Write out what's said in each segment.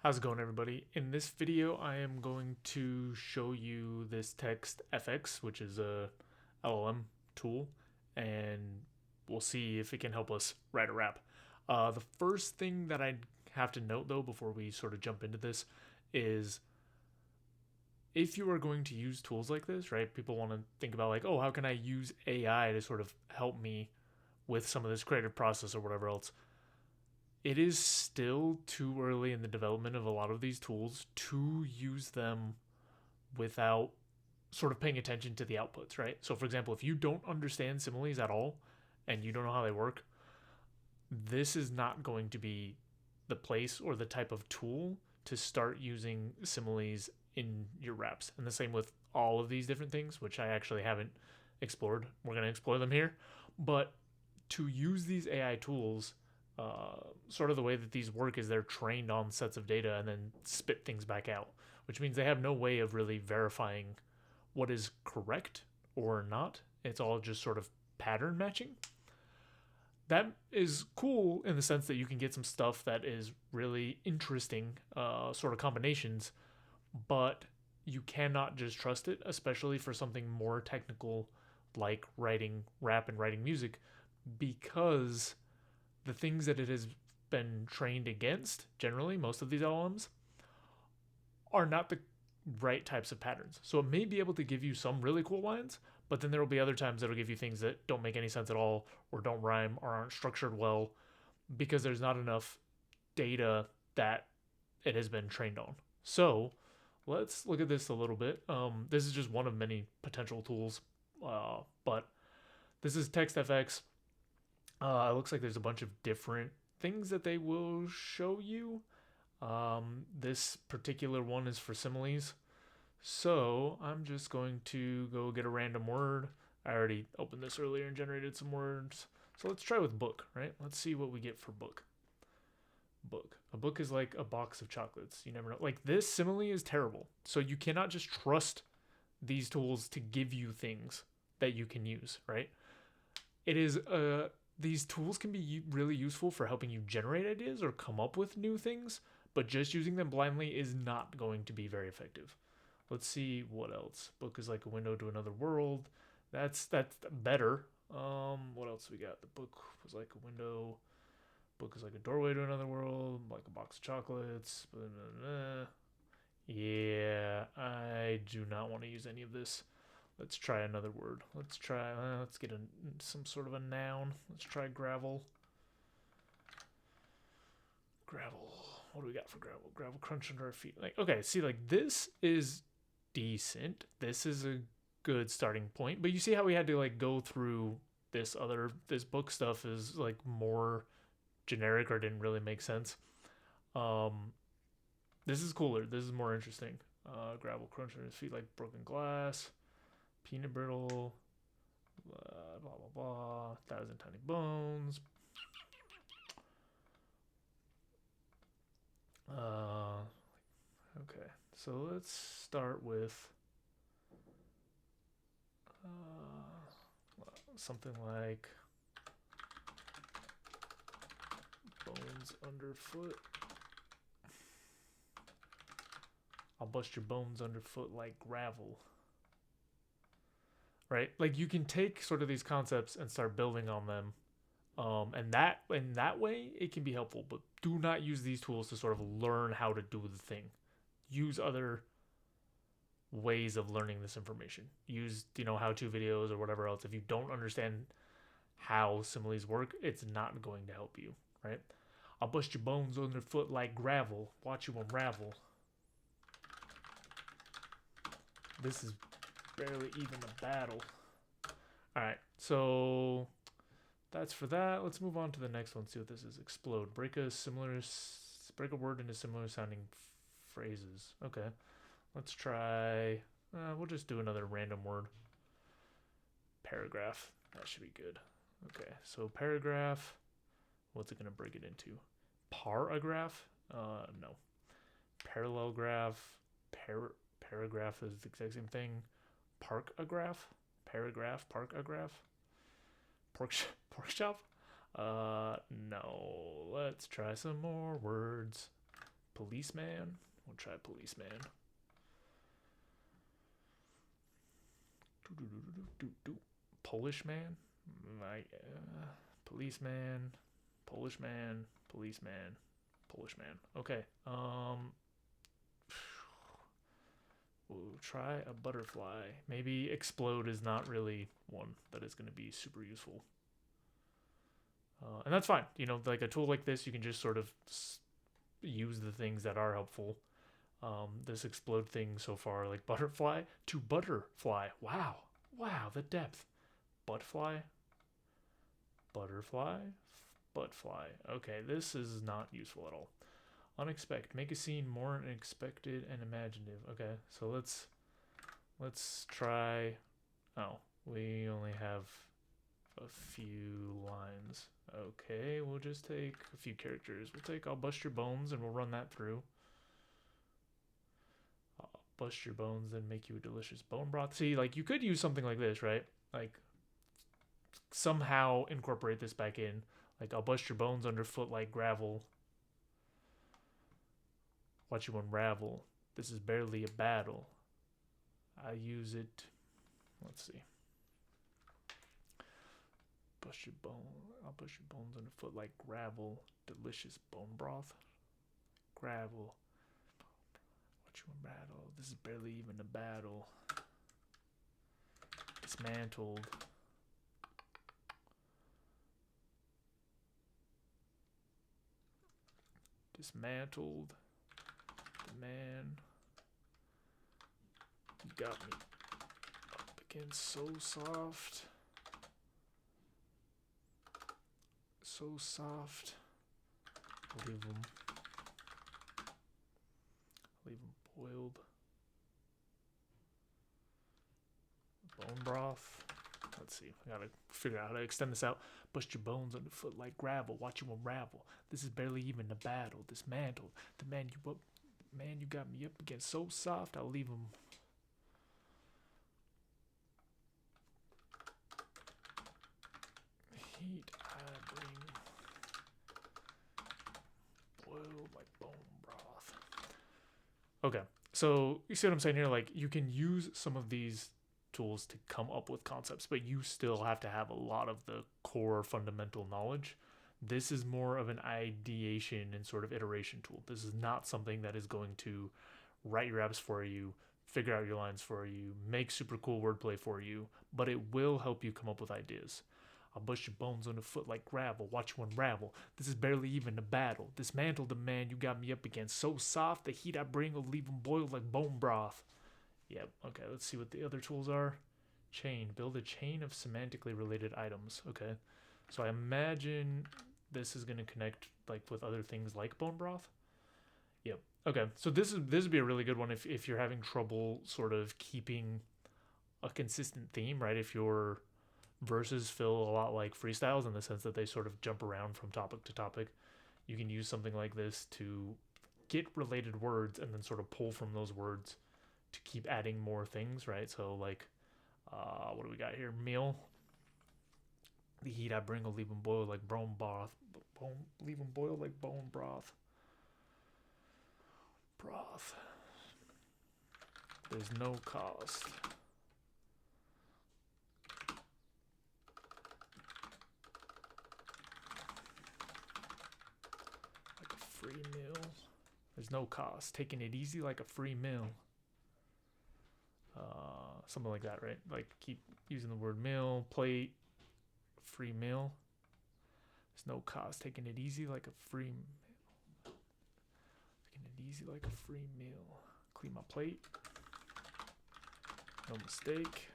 How's it going, everybody? In this video, I am going to show you this TextFx, which is a LLM tool, and we'll see if it can help us write a rap. The first thing that I have to note, though, before we sort of jump into this, is if you are going to use tools like this, right? People want to think about like, oh, how can I use AI to sort of help me with some of this creative process or whatever else. It is still too early in the development of a lot of these tools to use them without sort of paying attention to the outputs, right? So, for example, if you don't understand similes at all and you don't know how they work, this is not going to be the place or the type of tool to start using similes in your raps. And the same with all of these different things, which I actually haven't explored. We're going to explore them here. But to use these AI tools, sort of the way that these work is they're trained on sets of data and then spit things back out, which means they have no way of really verifying what is correct or not. It's all just sort of pattern matching. That is cool in the sense that you can get some stuff that is really interesting, sort of combinations, but you cannot just trust it, especially for something more technical like writing rap and writing music, because the things that it has been trained against, generally, most of these LLMs, are not the right types of patterns. So it may be able to give you some really cool lines, but then there will be other times that'll give you things that don't make any sense at all, or don't rhyme, or aren't structured well, because there's not enough data that it has been trained on. So let's look at this a little bit. This is just one of many potential tools, but this is TextFx. It looks like there's a bunch of different things that they will show you. This particular one is for similes. So I'm just going to go get a random word. I already opened this earlier and generated some words. So let's try with book, right? Let's see what we get for book. Book. A book is like a box of chocolates. You never know. Like, this simile is terrible. So you cannot just trust these tools to give you things that you can use, right? It is these tools can be really useful for helping you generate ideas or come up with new things, but just using them blindly is not going to be very effective. Let's see what else. Book is like a window to another world. That's better. What else we got? The book was like a window. Book is like a doorway to another world, like a box of chocolates. Yeah, I do not want to use any of this. Let's try another word. Let's get some sort of a noun. Let's try gravel. Gravel. What do we got for gravel? Gravel crunch under our feet. Like, okay, see, like, this is decent. This is a good starting point. But you see how we had to like go through this book stuff is like more generic or didn't really make sense. This is cooler. This is more interesting. Gravel crunch under his feet like broken glass. Peanut brittle, blah blah blah, 1,000 tiny bones. Okay, so let's start with something like bones underfoot. I'll bust your bones underfoot like gravel. Right? Like, you can take sort of these concepts and start building on them. And that in that way it can be helpful, but do not use these tools to sort of learn how to do the thing. Use other ways of learning this information. Use, how-to videos or whatever else. If you don't understand how similes work, it's not going to help you, right? I'll bust your bones underfoot like gravel. Watch you unravel. This is barely even a battle. All right, so that's for that. Let's move on to the next one. See what this is. Explode. Break a word into similar sounding phrases. Okay, let's try. We'll just do another random word. Paragraph. That should be good. Okay, so paragraph. What's it gonna break it into? Paragraph. No. Parallel graph. Paragraph is the exact same thing. Park-a-graph? Paragraph? Park-a-graph? Pork chop? No. Let's try some more words. Policeman. We'll try policeman. Polish man. Policeman. Polish man. Policeman. Polish man. Okay. We'll try a butterfly. Maybe explode is not really one that is going to be super useful. And that's fine. You know, like a tool like this, you can just sort of use the things that are helpful. This explode thing so far, like butterfly to butterfly. Wow. Wow, the depth. Buttfly. Butterfly. Buttfly. Okay, this is not useful at all. Unexpect. Make a scene more unexpected and imaginative. Okay, so let's try. Oh, we only have a few lines. Okay, we'll just take a few characters. We'll take I'll bust your bones and we'll run that through. I'll bust your bones and make you a delicious bone broth. See, like you could use something like this, right? Like somehow incorporate this back in. Like I'll bust your bones underfoot like gravel. Watch you unravel. This is barely a battle. I use it. Let's see. Bust your bone. I'll bust your bones underfoot like gravel. Delicious bone broth. Gravel. Watch you unravel. This is barely even a battle. Dismantled. Dismantled. Man, you got me up against so soft. So soft. Leave them boiled. Bone broth. Let's see. I gotta figure out how to extend this out. Bust your bones underfoot like gravel. Watch you unravel. This is barely even a battle. Dismantled. The man you up. Man, you got me up against so soft. I'll leave him. Heat I bring. Boiled like bone broth. Okay, so you see what I'm saying here? Like you can use some of these tools to come up with concepts, but you still have to have a lot of the core fundamental knowledge. This is more of an ideation and sort of iteration tool. This is not something that is going to write your apps for you, figure out your lines for you, make super cool wordplay for you, but it will help you come up with ideas. I'll bust your bones underfoot like gravel, watch you unravel. This is barely even a battle. Dismantle the man you got me up against. So soft, the heat I bring will leave him boiled like bone broth. Yep, okay, let's see what the other tools are. Chain, build a chain of semantically related items. Okay, so I imagine this is going to connect like with other things like bone broth. Yep. Okay. So this would be a really good one if you're having trouble sort of keeping a consistent theme, right? If your verses feel a lot like freestyles in the sense that they sort of jump around from topic to topic, you can use something like this to get related words and then sort of pull from those words to keep adding more things, right? So like, what do we got here? Meal. The heat I bring will leave them boiled like bone broth. Leave them boiled like bone broth. Broth. There's no cost. Like a free meal. There's no cost. Taking it easy like a free meal. Something like that, right? Like keep using the word meal, plate, free meal. There's no cost. Taking it easy like a free meal. Taking it easy like a free meal. Clean my plate. No mistake.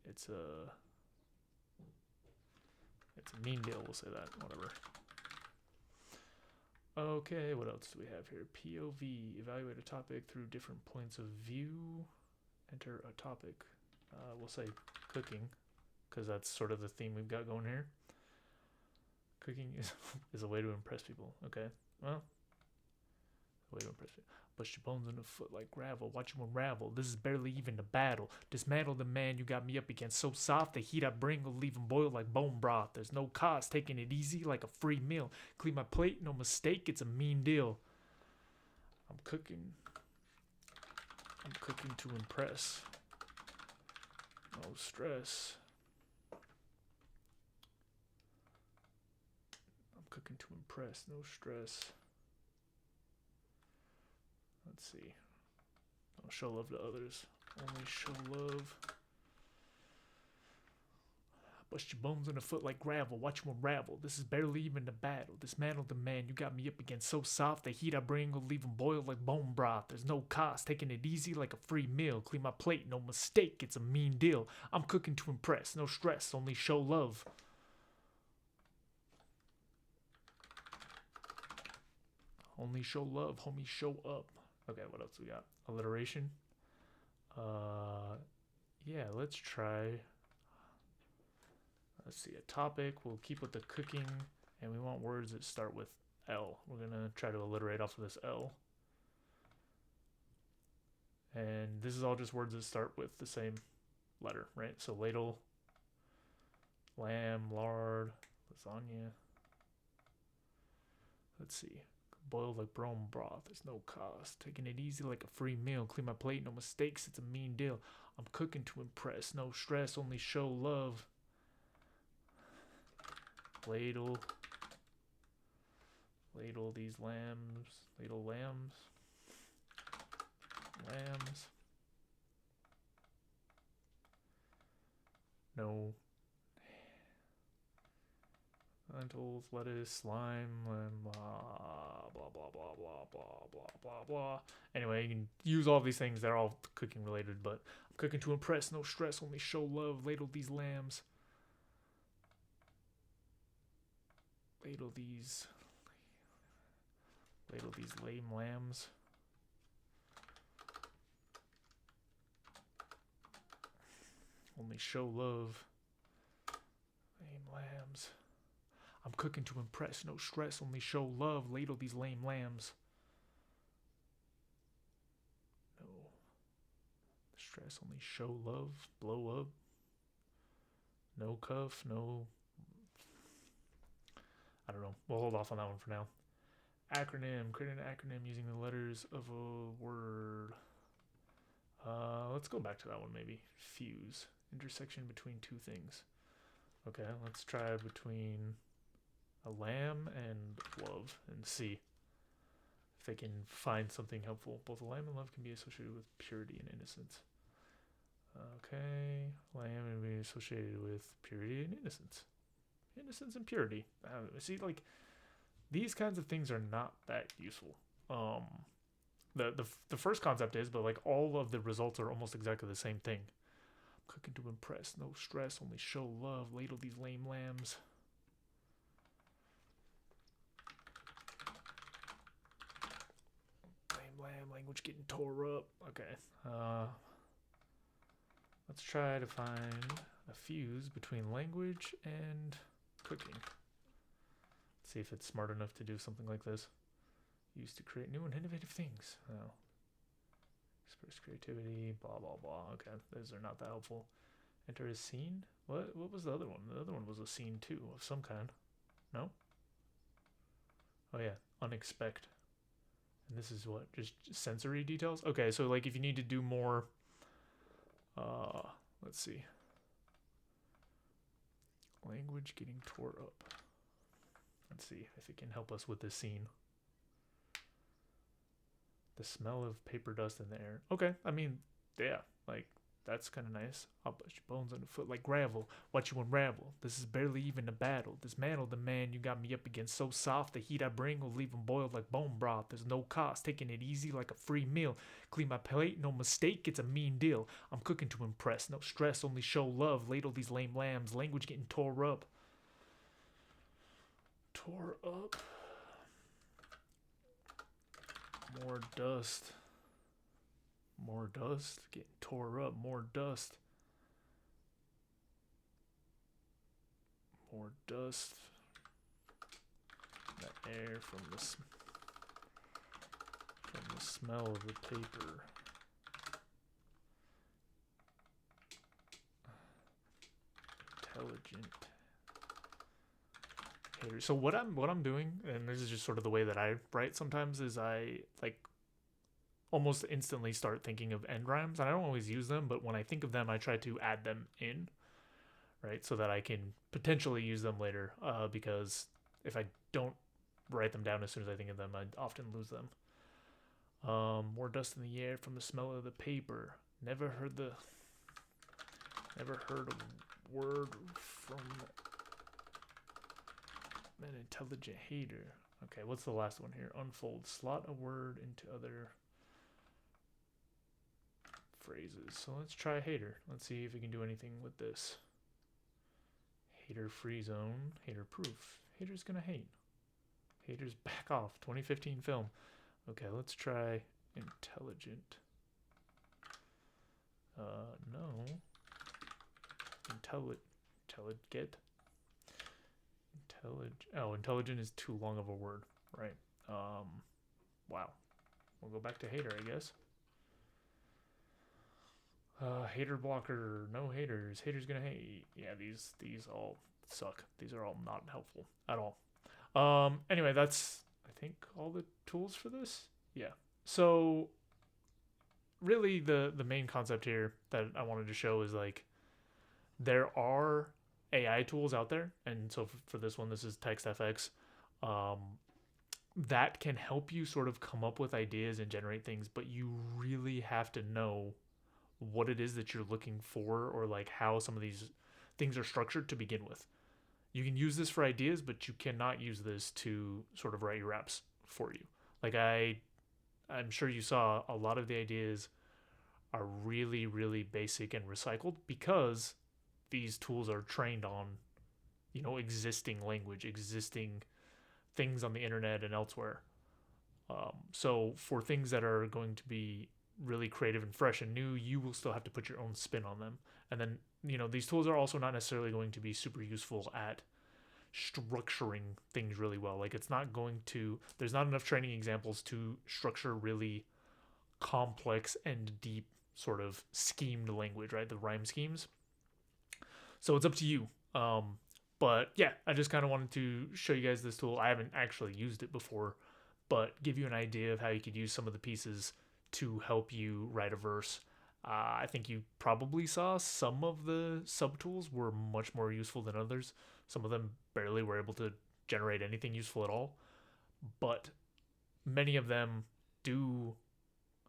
It's a mean deal, we'll say that. Whatever. Okay, what else do we have here? POV. Evaluate a topic through different points of view. Enter a topic. We'll say cooking, because that's sort of the theme we've got going here. Cooking is a way to impress people. Okay, well, Way to impress me. Bust your bones underfoot like gravel. Watch you unravel. This is barely even a battle. Dismantle the man you got me up against. So soft, the heat I bring will leave him boiled like bone broth. There's no cost, taking it easy like a free meal. Clean my plate, no mistake, it's a mean deal. I'm cooking to impress. No stress. I'm cooking to impress, no stress. Let's see. Don't show love to others. Only show love. Bust your bones underfoot like gravel. Watch you unravel. This is barely even a battle. Dismantle the man you got me up against. So soft, the heat I bring will leave him boiled like bone broth. There's no cost, taking it easy like a free meal. Clean my plate, no mistake, it's a mean deal. I'm cooking to impress, no stress, only show love. Only show love, homie, show up. Okay, what else we got? Alliteration. Yeah, let's try. Let's see, a topic. We'll keep with the cooking, and we want words that start with L. We're gonna try to alliterate off of this L. And this is all just words that start with the same letter, right? So ladle, lamb, lard, lasagna. Let's see. Boiled like bone broth, there's no cost. Taking it easy like a free meal. Clean my plate, no mistakes, it's a mean deal. I'm cooking to impress, no stress, only show love. Ladle these lambs. Ladle lambs. Lambs. No. Lentils, lettuce, lime, blah, blah, blah, blah, blah, blah, blah, blah, blah. Anyway, you can use all these things. They're all cooking related, but I'm cooking to impress, no stress, only show love. Ladle these lambs. Ladle these lame lambs. Only show love. Lame lambs. I'm cooking to impress, no stress, only show love. Ladle these lame lambs. No stress, only show love. Blow up. No cuff, no. I don't know. We'll hold off on that one for now. Acronym. Create an acronym using the letters of a word. Let's go back to that one maybe. Fuse. Intersection between two things. Okay, let's try between a lamb and love and see if they can find something helpful. Both lamb and love can be associated with purity and innocence. Okay, lamb can be associated with purity and innocence. Innocence and purity. See, like, these kinds of things are not that useful. The first concept is, but like all of the results are almost exactly the same thing. I'm cooking to impress, no stress, only show love. Ladle these lame lambs. Lame lamb, language getting tore up. Okay. Let's try to find a fuse between language and cooking. Let's see if it's smart enough to do something like this. Used to create new and innovative things. Oh. Express creativity, blah, blah, blah. Okay, those are not that helpful. Enter a scene? What was the other one? The other one was a scene too, of some kind. No? Oh yeah, Unexpect. And this is what? Just sensory details? Okay, so like if you need to do more, let's see. Language getting tore up. Let's see if it can help us with this scene. The smell of paper dust in the air. Okay, I mean, yeah, like, that's kind of nice. I'll bust your bones underfoot like gravel. Watch you unravel. This is barely even a battle. Dismantle the man you got me up against. So soft, the heat I bring will leave him boiled like bone broth. There's no cost, taking it easy like a free meal. Clean my plate, no mistake, it's a mean deal. I'm cooking to impress, no stress, only show love. Ladle these lame lambs, language getting tore up. Tore up. More dust. More dust. Getting tore up. More dust. More dust. The air from this. from the smell of the paper. Intelligent hater. So what I'm doing, and this is just sort of the way that I write sometimes, is I like almost instantly start thinking of end rhymes. And I don't always use them, but when I think of them, I try to add them in, right, so that I can potentially use them later. Because if I don't write them down as soon as I think of them, I often lose them. More dust in the air from the smell of the paper. Never heard a word from an intelligent hater. Okay, what's the last one here? Unfold. Slot a word into other phrases. So let's try hater. Let's see if we can do anything with this. Hater free zone. Hater proof. Hater's gonna hate. Haters back off. 2015 film. Okay, let's try intelligent. No. Intelligent. Oh, intelligent is too long of a word, right? Wow. We'll go back to hater, I guess. Hater blocker, no haters. Haters gonna hate. Yeah, these all suck. These are all not helpful at all. Anyway, that's I think all the tools for this. Yeah. So really the main concept here that I wanted to show is like there are AI tools out there, and so for this one, this is TextFx, that can help you sort of come up with ideas and generate things, but you really have to know what it is that you're looking for, or like how some of these things are structured to begin with. You can use this for ideas, but you cannot use this to sort of write your raps for you. Like I'm sure you saw a lot of the ideas are really, really basic and recycled because these tools are trained on, you know, existing language, existing things on the internet and elsewhere. So for things that are going to be really creative and fresh and new, you will still have to put your own spin on them. And then, you know, these tools are also not necessarily going to be super useful at structuring things really well. Like it's not going to, there's not enough training examples to structure really complex and deep sort of schemed language, right? The rhyme schemes. So it's up to you. But yeah, I just kind of wanted to show you guys this tool. I haven't actually used it before, but give you an idea of how you could use some of the pieces to help you write a verse. I think you probably saw some of the subtools were much more useful than others. Some of them barely were able to generate anything useful at all, but many of them do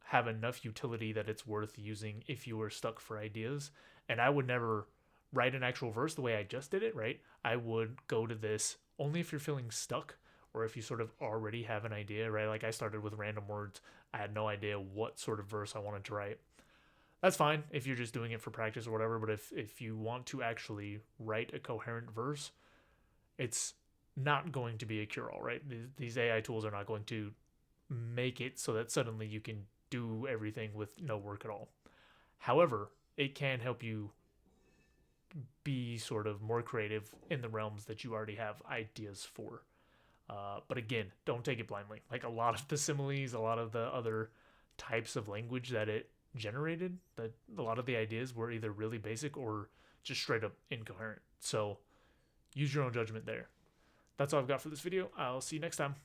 have enough utility that it's worth using if you are stuck for ideas. And I would never write an actual verse the way I just did it, right? I would go to this only if you're feeling stuck, or if you sort of already have an idea, right? Like I started with random words. I had no idea what sort of verse I wanted to write. That's fine if you're just doing it for practice or whatever, but if you want to actually write a coherent verse, it's not going to be a cure-all, right? These AI tools are not going to make it so that suddenly you can do everything with no work at all. However, it can help you be sort of more creative in the realms that you already have ideas for. But again, don't take it blindly. Like a lot of the similes, a lot of the other types of language that it generated, that a lot of the ideas were either really basic or just straight up incoherent. So use your own judgment there. That's all I've got for this video. I'll see you next time.